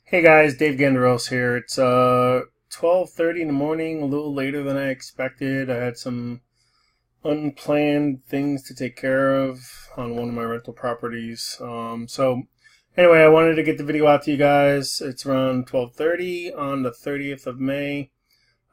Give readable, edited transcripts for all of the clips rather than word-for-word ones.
Hey guys, Dave Gandarillas here. It's 12:30 in the morning, a little later than I expected. I had some unplanned things to take care of on one of my rental properties. So anyway, I wanted to get the video out to you guys. It's around 12:30 on the 30th of May.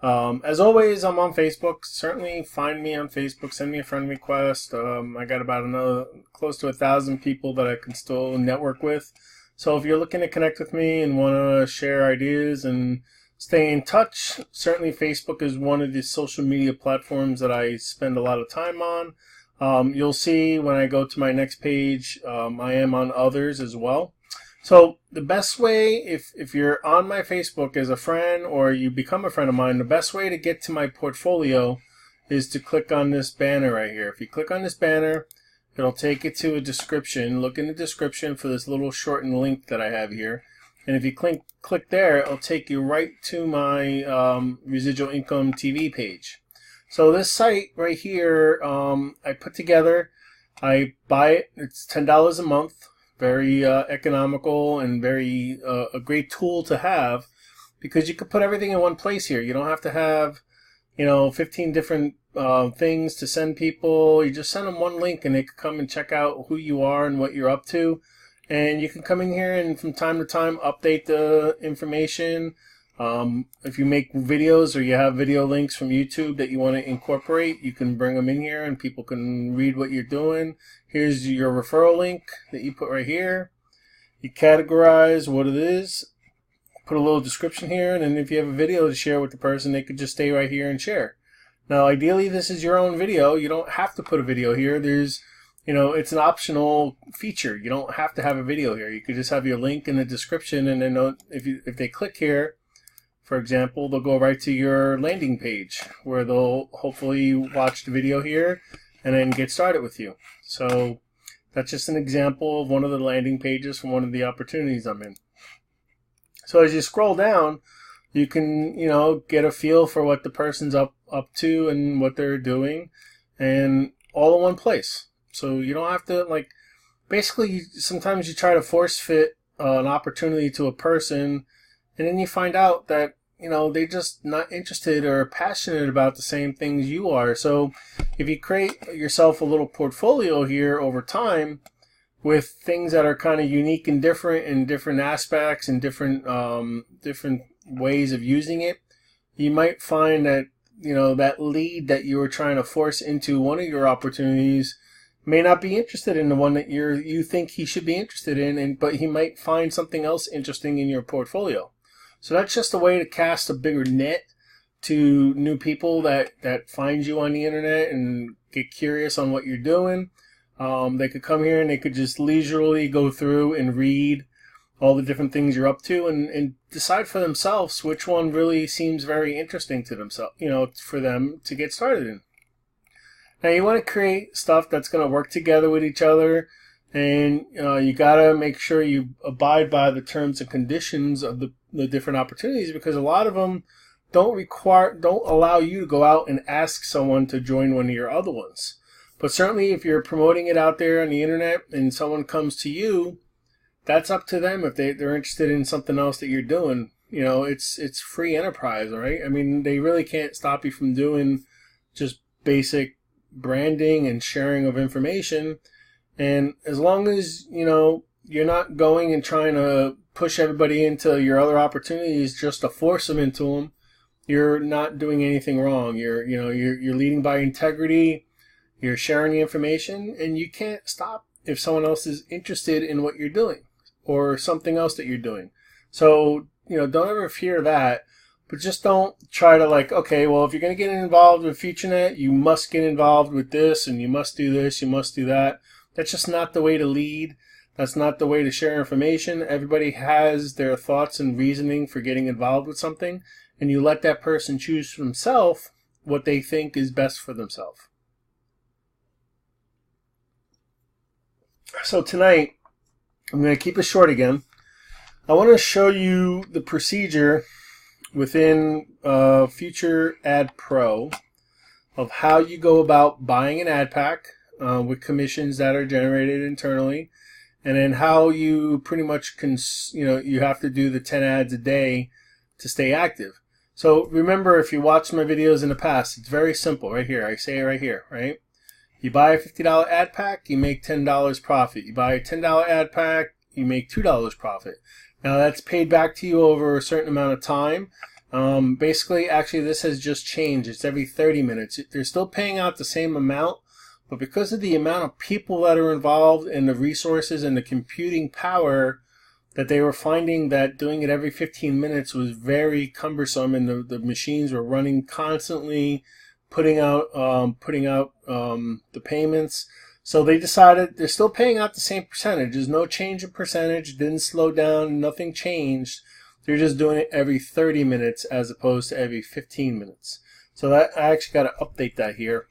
As always, I'm on Facebook. Certainly find me on Facebook. Send me a friend request. I got about another close to 1,000 people that I can still network with. So if you're looking to connect with me and want to share ideas and stay in touch, certainly Facebook is one of the social media platforms that I spend a lot of time on. You'll see when I go to my next page, I am on others as well. So the best way, if you're on my Facebook as a friend or you become a friend of mine, the best way to get to my portfolio is to click on this banner right here. If you click on this banner, it'll take you to a description. Look in the description for this little shortened link that I have here. And if you click there, it'll take you right to my residual income TV page. So this site right here, I put together. I buy it. It's $10 a month. Very economical and very a great tool to have because you could put everything in one place here. You don't have to have 15 different things to send people. You just send them one link and they can come and check out who you are and what you're up to. And you can come in here and from time to time update the information. If you make videos or you have video links from YouTube that you want to incorporate, you can bring them in here and people can read what you're doing. Here's your referral link that you put right here. You categorize what it is, put a little description here, and then if you have a video to share with the person, they could just stay right here and share. Now, ideally, this is your own video. You don't have to put a video here. There's, it's an optional feature. You don't have to have a video here. You could just have your link in the description, and then if they click here, for example, they'll go right to your landing page where they'll hopefully watch the video here and then get started with you. So that's just an example of one of the landing pages from one of the opportunities I'm in. So as you scroll down, you can, get a feel for what the person's up to and what they're doing, and all in one place. So you don't have to, basically, sometimes you try to force fit an opportunity to a person, and then you find out that, they're just not interested or passionate about the same things you are. So if you create yourself a little portfolio here over time with things that are kind of unique and different in different aspects and different ways of using it, you might find that, that lead that you were trying to force into one of your opportunities may not be interested in the one that you think he should be interested in, but he might find something else interesting in your portfolio. So that's just a way to cast a bigger net to new people that find you on the internet and get curious on what you're doing. They could come here and they could just leisurely go through and read all the different things you're up to and decide for themselves which one really seems very interesting to themselves, for them to get started in. Now you want to create stuff that's going to work together with each other, and you got to make sure you abide by the terms and conditions of the different opportunities, because a lot of them don't allow you to go out and ask someone to join one of your other ones. But certainly if you're promoting it out there on the internet and someone comes to you, that's up to them if they're interested in something else that you're doing. It's free enterprise, all right? I mean, they really can't stop you from doing just basic branding and sharing of information. And as long as, you're not going and trying to push everybody into your other opportunities just to force them into them, you're not doing anything wrong. You're leading by integrity. You're sharing the information, and you can't stop if someone else is interested in what you're doing or something else that you're doing. So, don't ever fear that, but just don't try to okay, well, if you're going to get involved with FutureNet, you must get involved with this, and you must do this, you must do that. That's just not the way to lead. That's not the way to share information. Everybody has their thoughts and reasoning for getting involved with something, and you let that person choose for themselves what they think is best for themselves. So tonight, I'm going to keep it short again. I want to show you the procedure within FutureAdPro of how you go about buying an ad pack with commissions that are generated internally, and then how you pretty much you have to do the 10 ads a day to stay active. So remember, if you watched my videos in the past, it's very simple. Right here, I say it right here, right? You buy a $50 ad pack, you make $10 profit. You buy a $10 ad pack, you make $2 profit. Now that's paid back to you over a certain amount of time. Basically, actually, this has just changed. It's every 30 minutes. They're still paying out the same amount, but because of the amount of people that are involved and the resources and the computing power, that they were finding that doing it every 15 minutes was very cumbersome, and the machines were running constantly, putting out the payments. So they decided they're still paying out the same percentage. There's no change in percentage. Didn't slow down. Nothing changed. They're just doing it every 30 minutes as opposed to every 15 minutes. So that I actually got to update that here.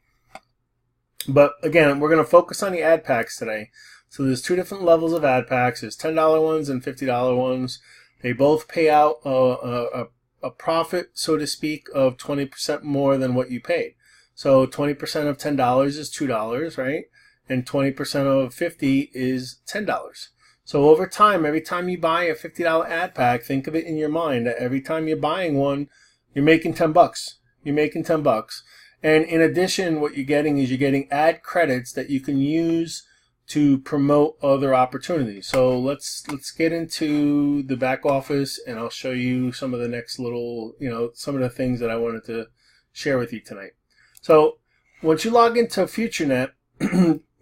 But again, we're going to focus on the ad packs today. So there's two different levels of ad packs. There's $10 ones and $50 ones. They both pay out a profit, so to speak, of 20% more than what you paid. So 20% of $10 is $2, right? And 20% of 50 is $10. So over time, every time you buy a $50 ad pack, think of it in your mind that every time you're buying one, you're making 10 bucks. You're making 10 bucks. And in addition, what you're getting is you're getting ad credits that you can use to promote other opportunities. So let's get into the back office, and I'll show you some of the next little, some of the things that I wanted to share with you tonight. So once you log into FutureNet,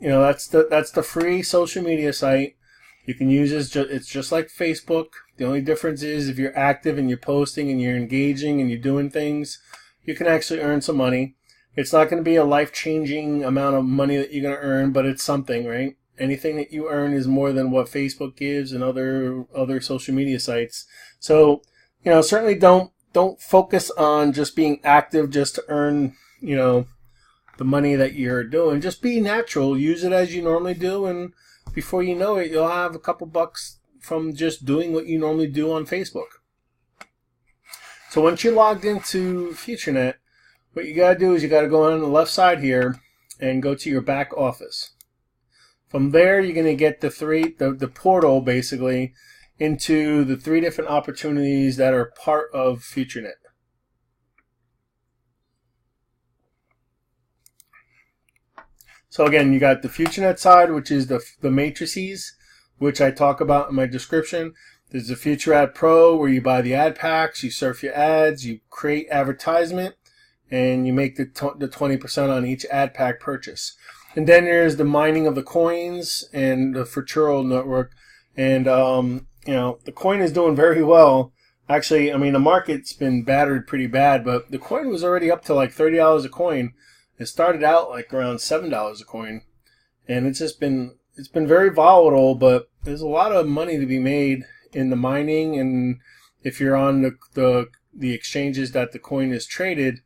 that's the free social media site. You can use this. It's just like Facebook. The only difference is if you're active and you're posting and you're engaging and you're doing things, you can actually earn some money. It's not going to be a life-changing amount of money that you're going to earn, but it's something, right? Anything that you earn is more than what Facebook gives and other social media sites. So, certainly don't focus on just being active just to earn, the money that you're doing. Just be natural. Use it as you normally do, and before you know it, you'll have a couple bucks from just doing what you normally do on Facebook. So once you're logged into FutureNet, what you got to do is you got to go on the left side here and go to your back office. From there, you're going to get the portal, basically, into the 3 different opportunities that are part of FutureNet. So again, you got the FutureNet side, which is the matrices, which I talk about in my description. There's the FutureAdPro, where you buy the ad packs, you surf your ads, you create advertisement, and you make the 20% on each ad pack purchase. And then there's the mining of the coins and the Referal network. And, the coin is doing very well. Actually, the market's been battered pretty bad, but the coin was already up to like $30 a coin. It started out like around $7 a coin. And it's been very volatile, but there's a lot of money to be made in the mining. And if you're on the exchanges that the coin is traded,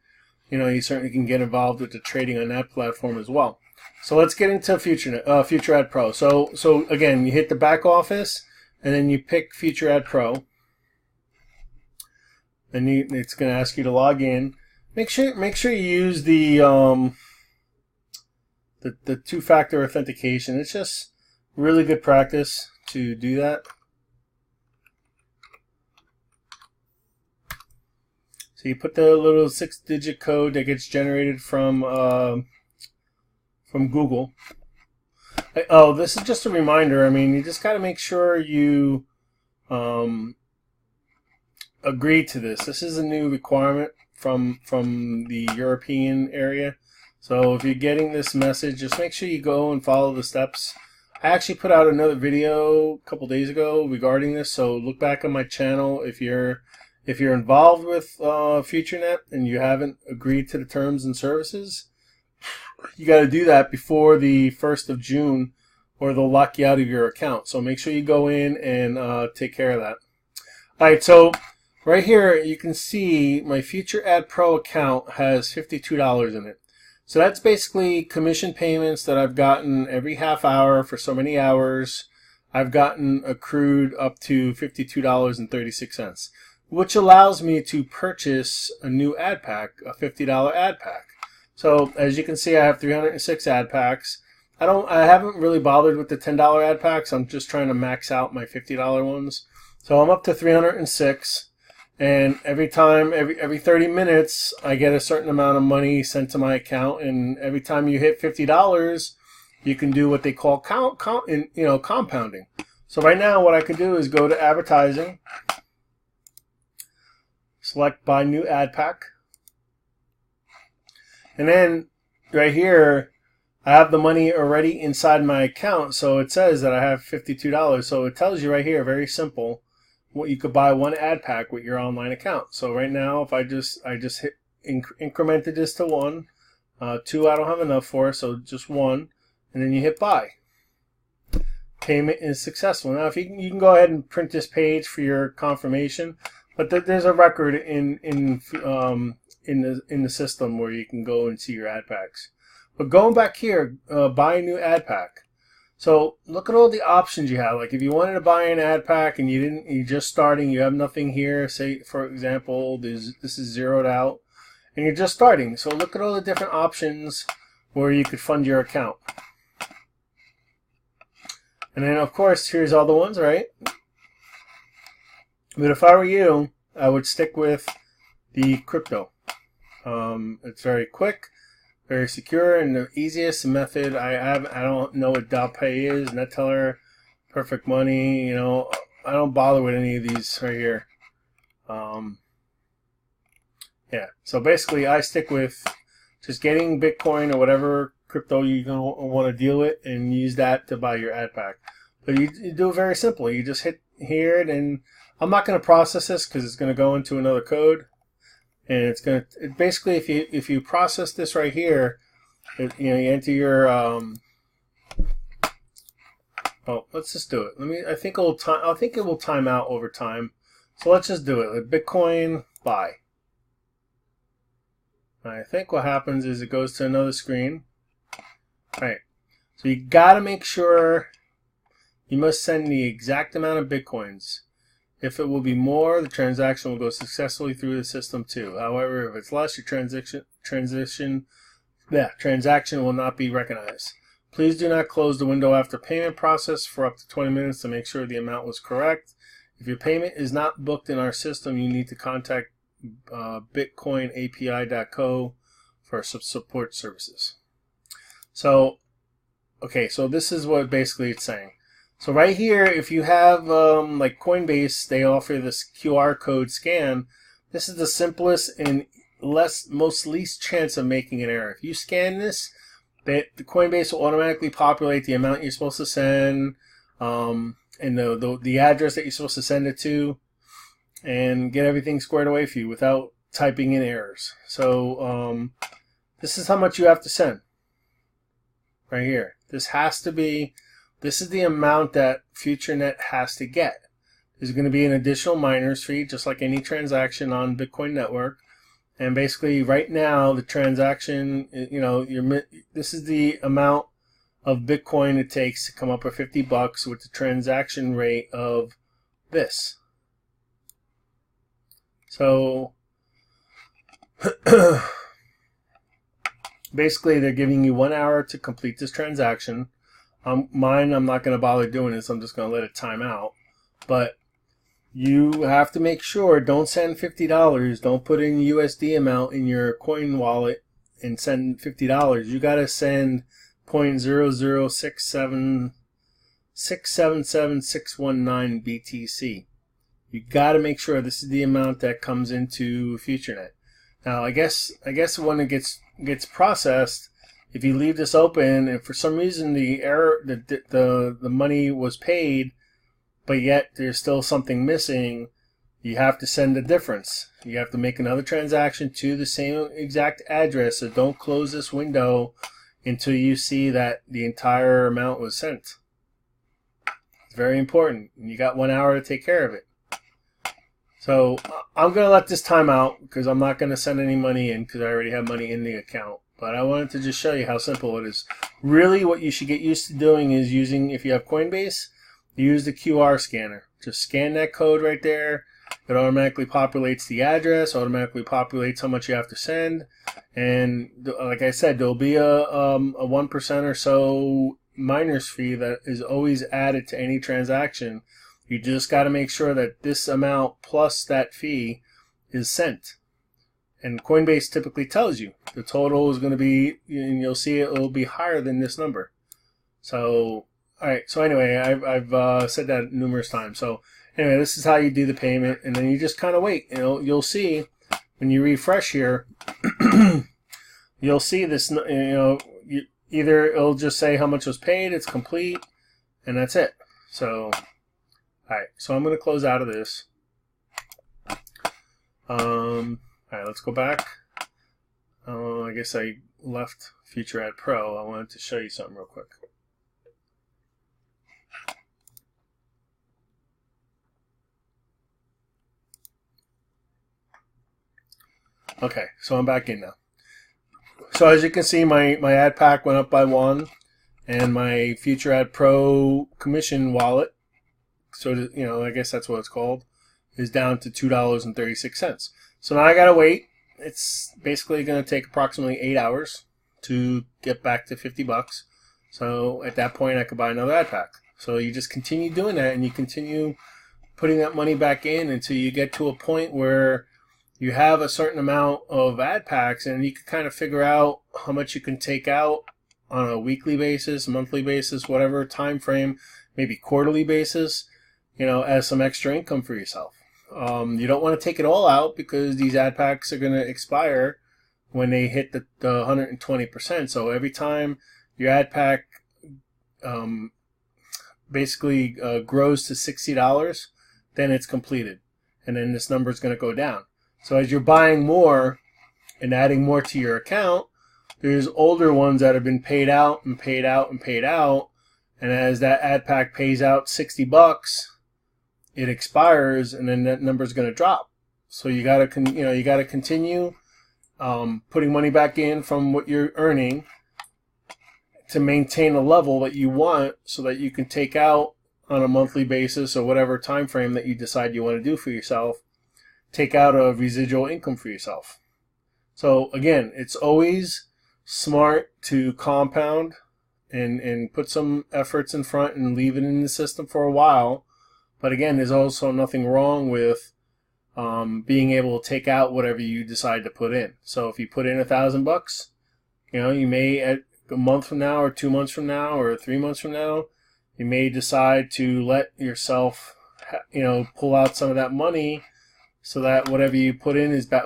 you certainly can get involved with the trading on that platform as well. So let's get into FutureAdPro. So again, you hit the back office, and then you pick FutureAdPro. Then it's going to ask you to log in. Make sure you use the two-factor authentication. It's just really good practice to do that. So you put the little 6-digit code that gets generated from Google. Oh, this is just a reminder. You just got to make sure you agree to this. This is a new requirement from the European area. So if you're getting this message, just make sure you go and follow the steps. I actually put out another video a couple days ago regarding this, so look back on my channel if you're involved with FutureNet and you haven't agreed to the terms and services. You got to do that before the 1st of June, or they'll lock you out of your account. So make sure you go in and take care of that. All right, so right here you can see my FutureAdPro account has $52 in it. So that's basically commission payments that I've gotten every half hour for so many hours. I've gotten accrued up to $52.36, which allows me to purchase a new ad pack, a $50 ad pack. So as you can see, I have 306 ad packs. I haven't really bothered with the $10 ad packs. I'm just trying to max out my $50 ones. So I'm up to 306, and every 30 minutes I get a certain amount of money sent to my account, and every time you hit $50, you can do what they call compounding. So right now what I can do is go to advertising, select buy new ad pack, and then right here I have the money already inside my account, so it says that I have $52. So it tells you right here, very simple, what you could buy one ad pack with your online account. So right now, if I just hit incremented this to 1, 2 I don't have enough for, so just 1, and then you hit buy. Payment is successful. Now, if you can go ahead and print this page for your confirmation, but there's a record in the system where you can go and see your ad packs. But going back here, buy a new ad pack. So look at all the options you have. Like if you wanted to buy an ad pack and you're just starting, you have nothing here. Say for example, this is zeroed out, and you're just starting. So look at all the different options where you could fund your account. And then of course, here's all the ones, right? But if I were you, I would stick with the crypto. It's very quick, very secure, and the easiest method I don't know what .pay is, Neteller, Perfect Money, you know, I don't bother with any of these right here. Yeah, so basically I stick with just getting Bitcoin or whatever crypto you want to deal with and use that to buy your ad pack. But you do it very simple. You just hit here, and I'm not going to process this because it's going to go into another code. And it's going to basically, if you process this right here, you enter your oh, let's just do it. I think it will time out over time. So let's just do it. Bitcoin buy. I think what happens is it goes to another screen. All right. So you got to make sure you must send the exact amount of Bitcoins. If it will be more, the transaction will go successfully through the system too. However, if it's less, your transaction will not be recognized. Please do not close the window after payment process for up to 20 minutes to make sure the amount was correct. If your payment is not booked in our system, you need to contact bitcoinapi.co for support services. So, okay, so this is what basically it's saying. So right here, if you have like Coinbase, they offer this QR code scan. This is the simplest and least chance of making an error. If you scan this, the Coinbase will automatically populate the amount you're supposed to send, and the address that you're supposed to send it to, and get everything squared away for you without typing in errors. So this is how much you have to send. Right here. This is the amount that FutureNet has to get. There's going to be an additional miners fee, just like any transaction on Bitcoin network. And basically, right now, the transaction, this is the amount of Bitcoin it takes to come up with $50 with the transaction rate of this. So, basically, they're giving you 1 hour to complete this transaction. Mine, I'm not going to bother doing this. I'm just going to let it time out. But you have to make sure, don't send $50. Don't put in USD amount in your coin wallet and send $50. You got to send 0.006767719 BTC. You got to make sure this is the amount that comes into FutureNet. Now, I guess when it gets processed, if you leave this open and for some reason the money was paid, but yet there's still something missing, you have to send the difference. You have to make another transaction to the same exact address. So don't close this window until you see that the entire amount was sent. It's very important. You got 1 hour to take care of it. So I'm going to let this time out because I'm not going to send any money in because I already have money in the account. But I wanted to just show you how simple it is. Really, what you should get used to doing is using, if you have Coinbase, use the QR scanner. Just scan that code right there. It automatically populates the address, automatically populates how much you have to send, and like I said, there'll be a 1% or so miner's fee that is always added to any transaction. You just got to make sure that this amount plus that fee is sent. And Coinbase typically tells you the total is going to be, and you'll see it will be higher than this number. So, all right. So anyway, I've said that numerous times. So anyway, this is how you do the payment, and then you just kind of wait. You'll see when you refresh here, you'll see this. Either it'll just say how much was paid, it's complete, and that's it. So, all right. So I'm going to close out of this. All right, let's go back. I guess I left FutureAdPro. I wanted to show you something real quick. Okay, so I'm back in now. So as you can see, my Adpack went up by 1, and my FutureAdPro commission wallet, so I guess that's what it's called, is down to $2.36. So now I gotta wait. It's basically gonna take approximately 8 hours to get back to $50. So at that point, I could buy another Adpack. So you just continue doing that, and you continue putting that money back in until you get to a point where you have a certain amount of Adpacks, and you can kind of figure out how much you can take out on a weekly basis, monthly basis, whatever time frame, maybe quarterly basis, as some extra income for yourself. You don't want to take it all out because these Adpacks are going to expire when they hit the 120%. So every time your Adpack basically grows to $60, then it's completed. And then this number is going to go down. So as you're buying more and adding more to your account, there's older ones that have been paid out and paid out and paid out. And as that Adpack pays out $60, it expires, and then that number is going to drop. So you gotta continue putting money back in from what you're earning to maintain a level that you want, so that you can take out on a monthly basis or whatever time frame that you decide you want to do for yourself. Take out a residual income for yourself. So again, it's always smart to compound and put some efforts in front and leave it in the system for a while. But again, there's also nothing wrong with being able to take out whatever you decide to put in. So if you put in $1,000, you may at a month from now, or 2 months from now, or 3 months from now, you may decide to let yourself, pull out some of that money, so that whatever you put in is back.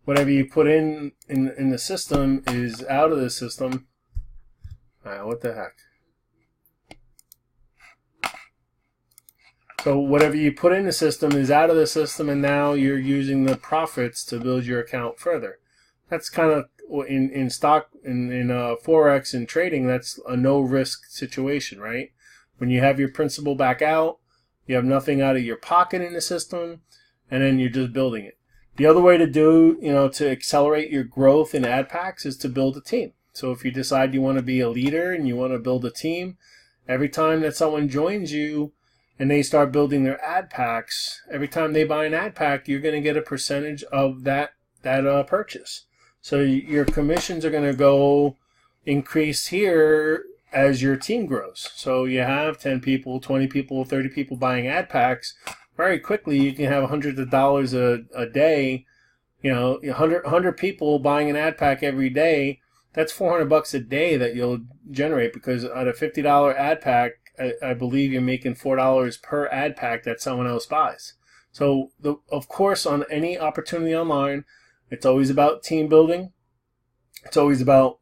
Whatever you put in the system is out of the system. What the heck? So whatever you put in the system is out of the system, and now you're using the profits to build your account further. That's kind of in stock, in Forex and trading, that's a no-risk situation, right? When you have your principal back out, you have nothing out of your pocket in the system, and then you're just building it. The other way to do, to accelerate your growth in Adpacks is to build a team. So if you decide you want to be a leader and you want to build a team, every time that someone joins you and they start building their Adpacks, every time they buy an Adpack, you're going to get a percentage of that purchase. So your commissions are going to go increase here as your team grows. So you have 10 people, 20 people, 30 people buying Adpacks. Very quickly, you can have hundreds of dollars a day. 100 people buying an Adpack every day. That's $400 a day that you'll generate, because at a $50 Adpack, I believe you're making $4 per Adpack that someone else buys. So, of course, on any opportunity online, it's always about team building. It's always about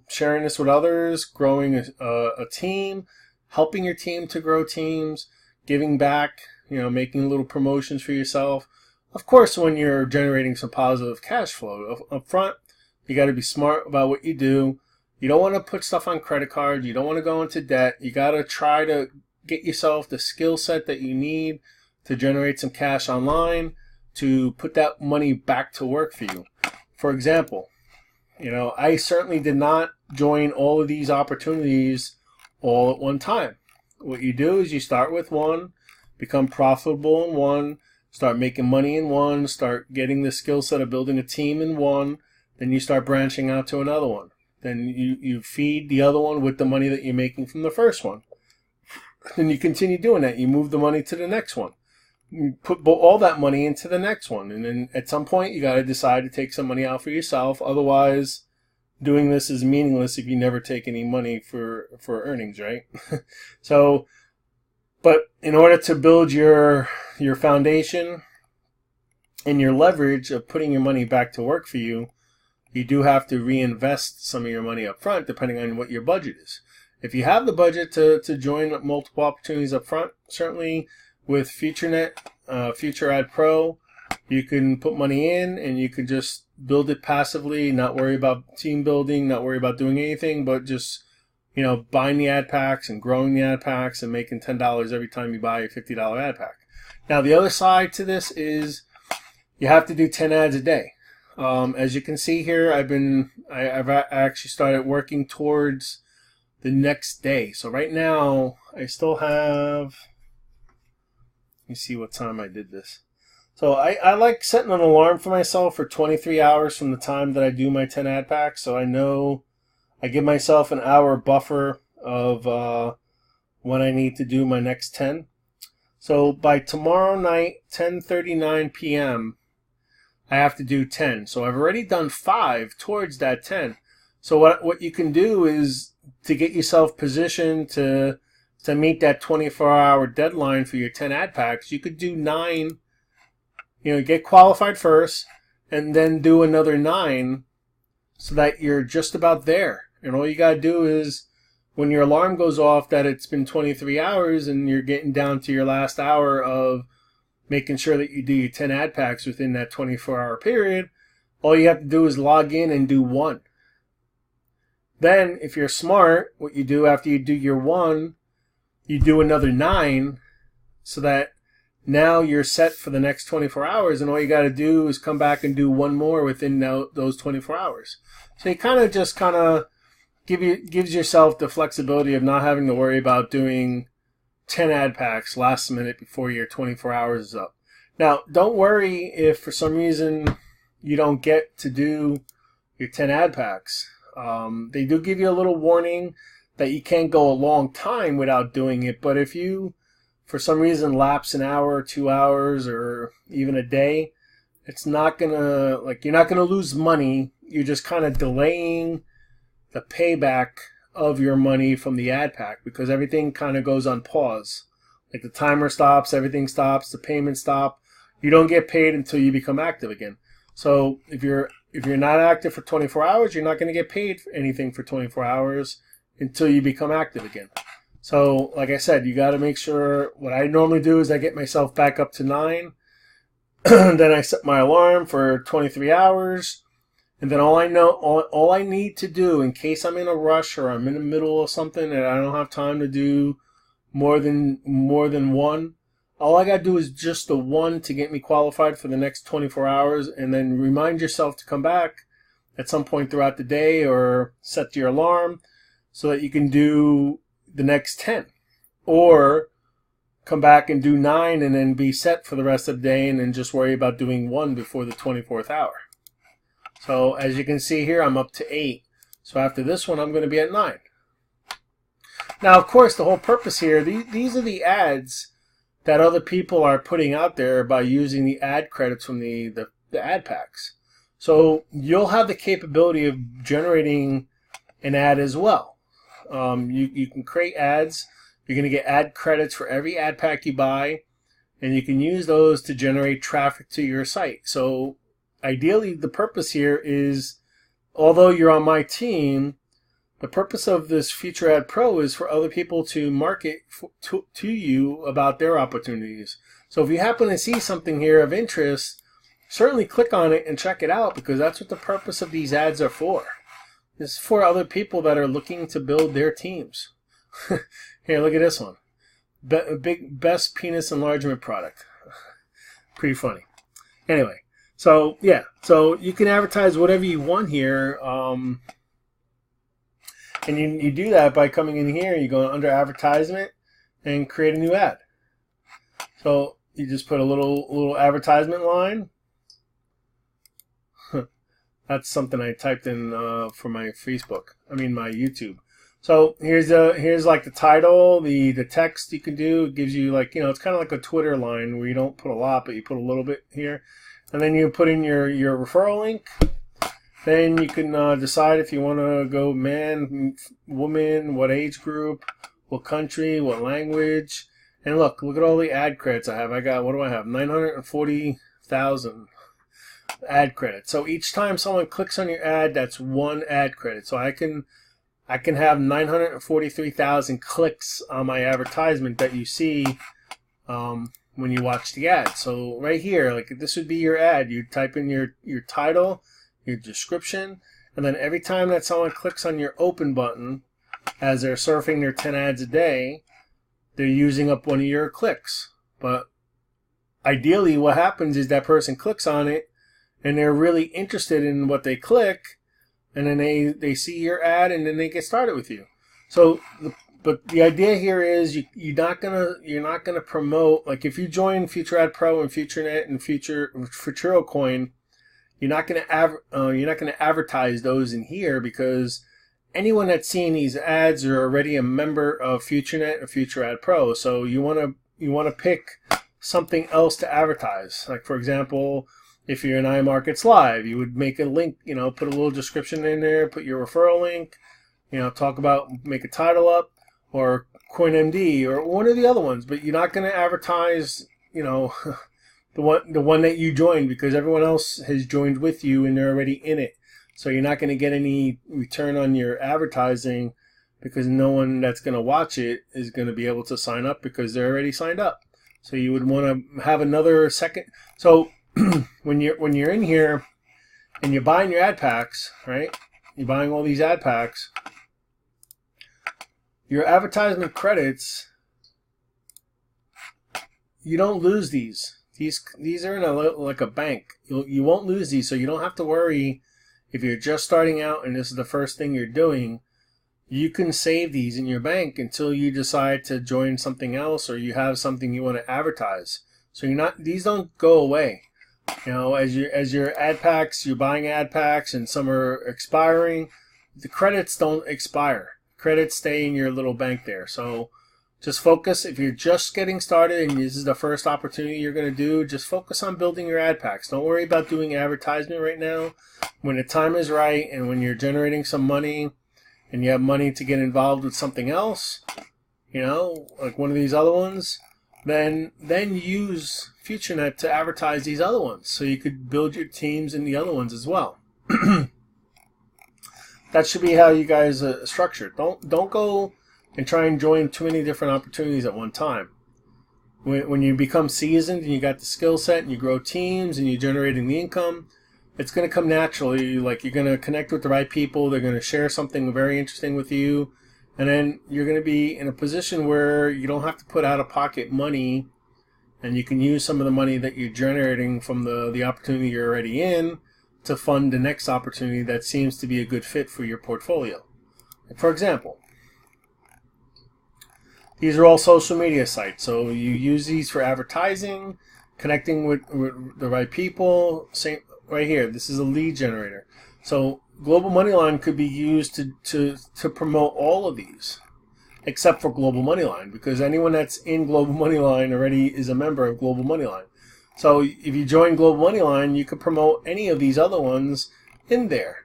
sharing this with others, growing a team, helping your team to grow teams, giving back, making little promotions for yourself. Of course, when you're generating some positive cash flow up front, you got to be smart about what you do. You don't want to put stuff on credit cards. You don't want to go into debt. You got to try to get yourself the skill set that you need to generate some cash online, to put that money back to work for you. For example, I certainly did not join all of these opportunities all at one time. What you do is you start with one, become profitable in one, start making money in one, start getting the skill set of building a team in one, then you start branching out to another one. Then you feed the other one with the money that you're making from the first one. Then you continue doing that. You move the money to the next one. You put all that money into the next one. And then at some point, you got to decide to take some money out for yourself. Otherwise, doing this is meaningless if you never take any money for earnings, right? So, but in order to build your foundation and your leverage of putting your money back to work for you, you do have to reinvest some of your money up front, depending on what your budget is. If you have the budget to join multiple opportunities up front, certainly with FutureAdPro, you can put money in and you can just build it passively, not worry about team building, not worry about doing anything, but just, buying the ad packs and growing the ad packs and making $10 every time you buy a $50 ad pack. Now, the other side to this is you have to do 10 ads a day. As you can see here, I've actually started working towards the next day. So right now, I still have, let me see what time I did this. So I like setting an alarm for myself for 23 hours from the time that I do my 10 ad packs. So I know I give myself an hour buffer of when I need to do my next 10. So by tomorrow night, 10:39 p.m., I have to do 10. So I've already done 5 towards that 10. So what you can do is to get yourself positioned to meet that 24-hour deadline for your 10 ad packs, you could do 9, get qualified first and then do another 9 so that you're just about there. And all you got to do is when your alarm goes off that it's been 23 hours and you're getting down to your last hour of making sure that you do your 10 ad packs within that 24-hour period, all you have to do is log in and do 1. Then, if you're smart, what you do after you do your 1, you do another 9 so that now you're set for the next 24 hours, and all you got to do is come back and do 1 more within those 24 hours. So you kind of gives yourself the flexibility of not having to worry about doing 10 ad packs last minute before your 24 hours is up. Now, don't worry if for some reason you don't get to do your 10 ad packs. They do give you a little warning that you can't go a long time without doing it, but if you for some reason lapse an hour, 2 hours, or even a day, it's not gonna, you're not gonna lose money. You're just kind of delaying the payback of your money from the ad pack because everything kind of goes on pause. Like the timer stops, everything stops, the payments stop. You don't get paid until you become active again. So if you're not active for 24 hours, you're not going to get paid for anything for 24 hours until you become active again. So like I said, you got to make sure, what I normally do is I get myself back up to 9. Then I set my alarm for 23 hours. And then all I need to do in case I'm in a rush or I'm in the middle of something and I don't have time to do more than 1, all I got to do is just the 1 to get me qualified for the next 24 hours, and then remind yourself to come back at some point throughout the day or set your alarm so that you can do the next 10. Or come back and do 9 and then be set for the rest of the day and then just worry about doing 1 before the 24th hour. So as you can see here, I'm up to 8. So after this one, I'm going to be at 9. Now, of course, the whole purpose here, these are the ads that other people are putting out there by using the ad credits from the ad packs. So you'll have the capability of generating an ad as well. You can create ads. You're going to get ad credits for every ad pack you buy, and you can use those to generate traffic to your site. So ideally, the purpose here is, although you're on my team, the purpose of this FutureAdPro is for other people to market to you about their opportunities. So if you happen to see something here of interest, certainly click on it and check it out, because that's what the purpose of these ads are for. It's for other people that are looking to build their teams. Here, look at this one. Best penis enlargement product. Pretty funny. Anyway. So, yeah, so you can advertise whatever you want here, and you do that by coming in here, you go under advertisement and create a new ad. So you just put a little advertisement line. That's something I typed in for my my YouTube. So here's like the title, the text you can do. It gives you like, it's kind of like a Twitter line where you don't put a lot, but you put a little bit here, and then you put in your referral link. Then you can decide if you want to go man, woman, what age group, what country, what language. And look at all the ad credits I have. What do I have? 940,000 ad credits. So each time someone clicks on your ad, that's one ad credit. So I can have 943,000 clicks on my advertisement that you see when you watch the ad. So right here, like this would be your ad. You type in your title, your description, and then every time that someone clicks on your open button as they're surfing their 10 ads a day, they're using up one of your clicks. But ideally what happens is that person clicks on it and they're really interested in what they click, and then they see your ad and then they get started with you. So but the idea here is you're not gonna promote, like if you join FutureAdPro and FutureNet and FuturoCoin, you're not gonna advertise those in here, because anyone that's seeing these ads are already a member of FutureNet or FutureAdPro. So you wanna pick something else to advertise. Like for example, if you're in iMarkets Live, you would make a link, put a little description in there, put your referral link, make a title up, or CoinMD, or one of the other ones. But you're not going to advertise, the one that you joined, because everyone else has joined with you and they're already in it. So you're not going to get any return on your advertising, because no one that's going to watch it is going to be able to sign up because they're already signed up. So you would want to have another second. So when you're in here and you're buying your ad packs, right? You're buying all these ad packs. Your advertisement credits, you don't lose these. These are in like a bank. You won't lose these, so you don't have to worry if you're just starting out and this is the first thing you're doing. You can save these in your bank until you decide to join something else, or you have something you want to advertise. So these don't go away. As your ad packs, you're buying ad packs and some are expiring, the credits don't expire. Credits stay in your little bank there. So just focus. If you're just getting started and this is the first opportunity you're going to do, just focus on building your ad packs. Don't worry about doing advertisement right now. When the time is right and when you're generating some money and you have money to get involved with something else, like one of these other ones, then use FutureNet to advertise these other ones, so you could build your teams in the other ones as well. That should be how you guys structure it. Don't go and try and join too many different opportunities at one time. When you become seasoned and you got the skill set and you grow teams and you're generating the income, it's going to come naturally. Like you're going to connect with the right people. They're going to share something very interesting with you. And then you're going to be in a position where you don't have to put out-of-pocket money, and you can use some of the money that you're generating from the opportunity you're already in to fund the next opportunity that seems to be a good fit for your portfolio. For example, these are all social media sites. So you use these for advertising, connecting with the right people. Same right here. This is a lead generator. So Global Moneyline could be used to promote all of these, except for Global Moneyline, because anyone that's in Global Moneyline already is a member of Global Moneyline. So if you join Global Moneyline, you could promote any of these other ones in there.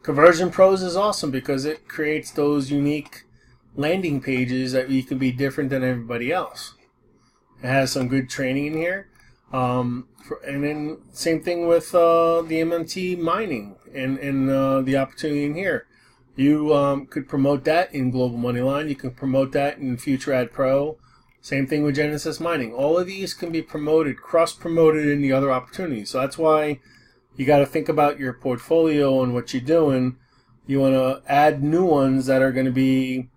Conversion Pros is awesome because it creates those unique landing pages that you can be different than everybody else. It has some good training in here. And then same thing with the MMT mining and the opportunity in here. You could promote that in Global Moneyline. You can promote that in FutureAdPro. Same thing with Genesis Mining. All of these can be promoted, cross-promoted in the other opportunities. So that's why you got to think about your portfolio and what you're doing. You want to add new ones that are going to be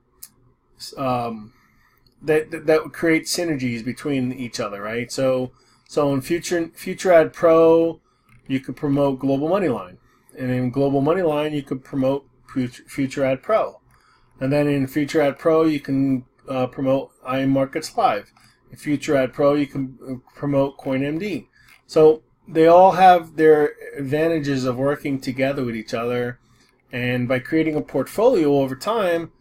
that would create synergies between each other, right? So in FutureAdPro, you could promote Global Moneyline, and in Global Moneyline, you could promote FutureAdPro, and then in FutureAdPro, you can promote iMarkets Live. At FutureAdPro, you can promote CoinMD. So they all have their advantages of working together with each other, and by creating a portfolio over time,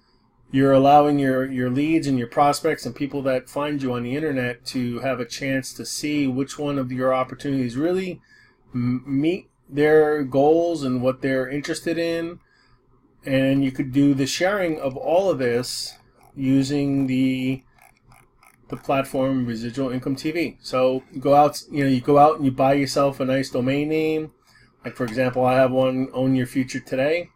you're allowing your leads and your prospects and people that find you on the internet to have a chance to see which one of your opportunities really meet their goals and what they're interested in. And you could do the sharing of all of this using the platform Residual Income TV. So you go out and you buy yourself a nice domain name. Like, for example, I have one, Own Your Future Today,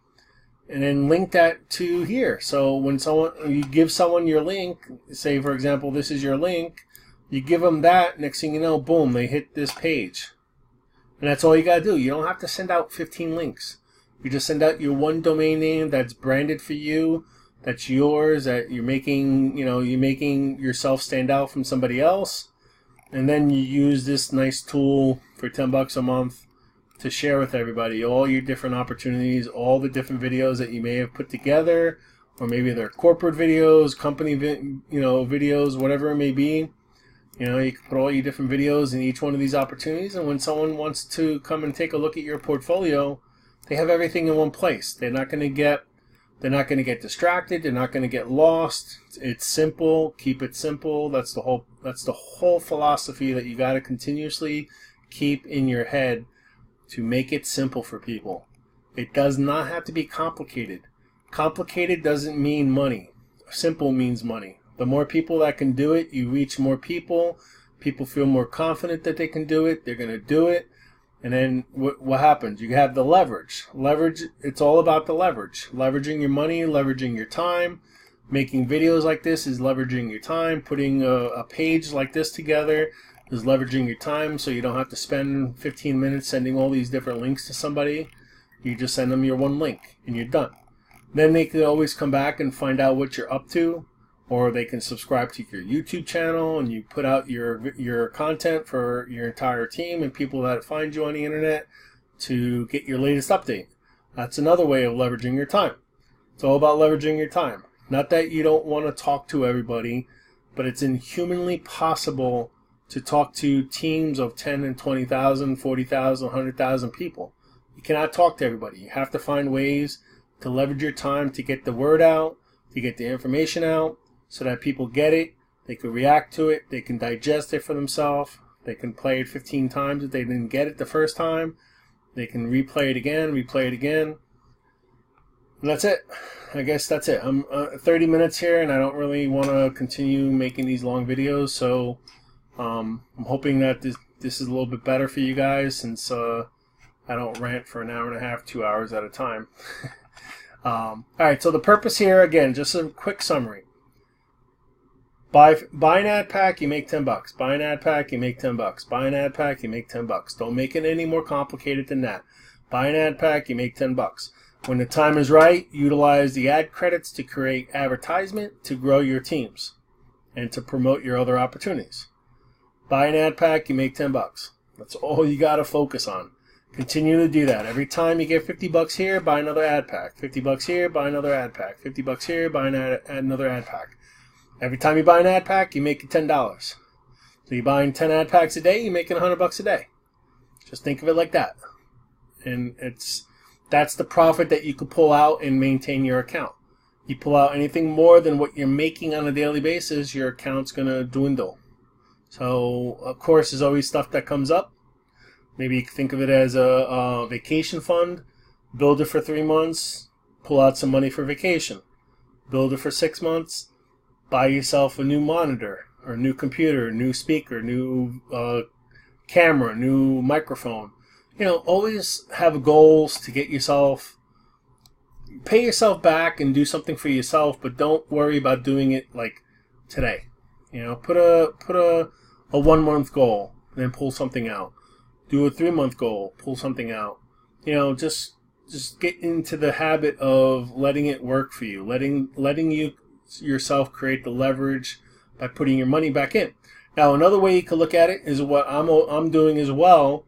and then link that to here. So when you give someone your link, say for example this is your link, you give them that, next thing you know, boom, they hit this page. And that's all you gotta do. You don't have to send out 15 links. You just send out your one domain name that's branded for you, that's yours, that you're making yourself stand out from somebody else. And then you use this nice tool for $10 a month to share with everybody all your different opportunities, all the different videos that you may have put together, or maybe they're corporate videos, company videos, whatever it may be. You can put all your different videos in each one of these opportunities, and when someone wants to come and take a look at your portfolio, they have everything in one place. They're not going to get distracted. They're not going to get lost. It's simple. Keep it simple. That's the whole philosophy that you got to continuously keep in your head, to make it simple for people. It does not have to be complicated. Complicated doesn't mean money. Simple means money. The more people that can do it, you reach more people. People feel more confident that they can do it. They're going to do it. And then what happens? You have the leverage. Leverage, it's all about the leverage. Leveraging your money, leveraging your time. Making videos like this is leveraging your time. Putting a page like this together is leveraging your time, so you don't have to spend 15 minutes sending all these different links to somebody. You just send them your one link and you're done. Then they can always come back and find out what you're up to, or they can subscribe to your YouTube channel and you put out your content for your entire team and people that find you on the internet to get your latest update. That's another way of leveraging your time. It's all about leveraging your time. Not that you don't want to talk to everybody, but it's inhumanly possible to talk to teams of 10 and 20,000, 40,000, 100,000 people. You cannot talk to everybody. You have to find ways to leverage your time to get the word out, to get the information out, so that people get it, they can react to it, they can digest it for themselves, they can play it 15 times if they didn't get it the first time, they can replay it again. And that's it. I guess that's it. I'm 30 minutes here, and I don't really want to continue making these long videos, so I'm hoping that this is a little bit better for you guys, since I don't rant for an hour and a half, 2 hours at a time. Alright, so the purpose here, again, just a quick summary. Buy an Adpack, you make $10. Buy an Adpack, you make $10. Buy an Adpack, you make $10. Don't make it any more complicated than that. Buy an Adpack, you make $10. When the time is right, utilize the ad credits to create advertisement to grow your teams and to promote your other opportunities. Buy an Adpack, you make $10. That's all you got to focus on. Continue to do that. Every time you get $50 here, buy another Adpack. $50 here, buy another Adpack. $50 here, buy another Adpack. Every time you buy an Adpack, you make $10. So you're buying 10 Adpacks a day, you're making $100 a day. Just think of it like that. And that's the profit that you could pull out and maintain your account. You pull out anything more than what you're making on a daily basis, your account's going to dwindle. So, of course, there's always stuff that comes up. Maybe you can think of it as a vacation fund. Build it for 3 months, pull out some money for vacation. Build it for 6 months, buy yourself a new monitor, or a new computer, new speaker, new camera, new microphone. Always have goals to get yourself, pay yourself back and do something for yourself, but don't worry about doing it like today. Put a 1 month goal, and then pull something out. Do a 3 month goal, pull something out. Just get into the habit of letting it work for you, letting you yourself create the leverage by putting your money back in. Now, another way you could look at it is what I'm doing as well,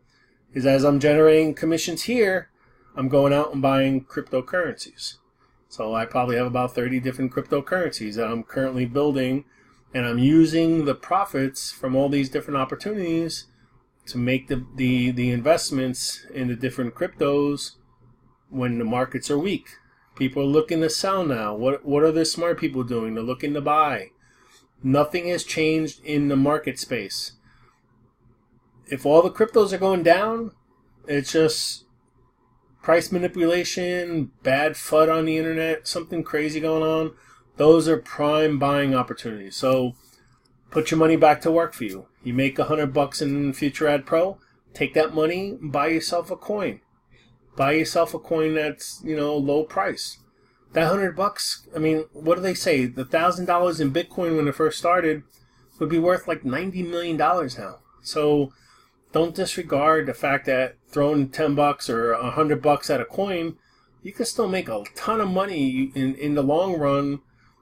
is as I'm generating commissions here, I'm going out and buying cryptocurrencies. So I probably have about 30 different cryptocurrencies that I'm currently building And I'm using the profits from all these different opportunities to make the investments in the different cryptos when the markets are weak. People are looking to sell now. What are the smart people doing? They're looking to buy. Nothing has changed in the market space. If all the cryptos are going down, it's just price manipulation, bad FUD on the internet, something crazy going on. Those are prime buying opportunities. So put your money back to work for you. You make $100 in FutureAdPro, take that money, buy yourself a coin. Buy yourself a coin that's, low price. That $100, I mean, what do they say? The $1,000 in Bitcoin when it first started would be worth like $90 million now. So don't disregard the fact that throwing $10 or $100 at a coin, you can still make a ton of money in the long run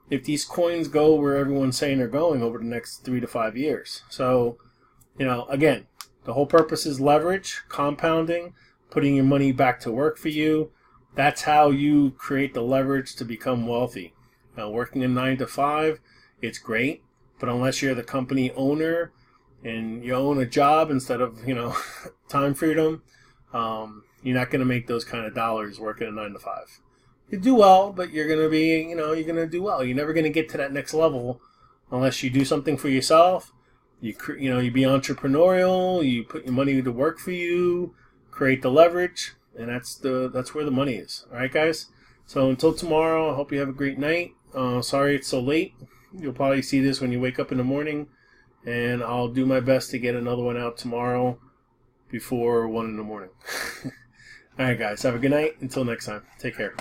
if these coins go where everyone's saying they're going over the next 3 to 5 years. So, again, the whole purpose is leverage, compounding, putting your money back to work for you. That's how you create the leverage to become wealthy. Now, working a 9 to 5, it's great, but unless you're the company owner and you own a job instead of, time freedom, you're not going to make those kind of dollars working a 9 to 5. You do well, but you're going to be, you're going to do well. You're never going to get to that next level unless you do something for yourself. You be entrepreneurial. You put your money to work for you, create the leverage, and that's where the money is. All right, guys. So until tomorrow, I hope you have a great night. Sorry it's so late. You'll probably see this when you wake up in the morning, and I'll do my best to get another one out tomorrow before 1 in the morning. All right, guys. Have a good night. Until next time. Take care.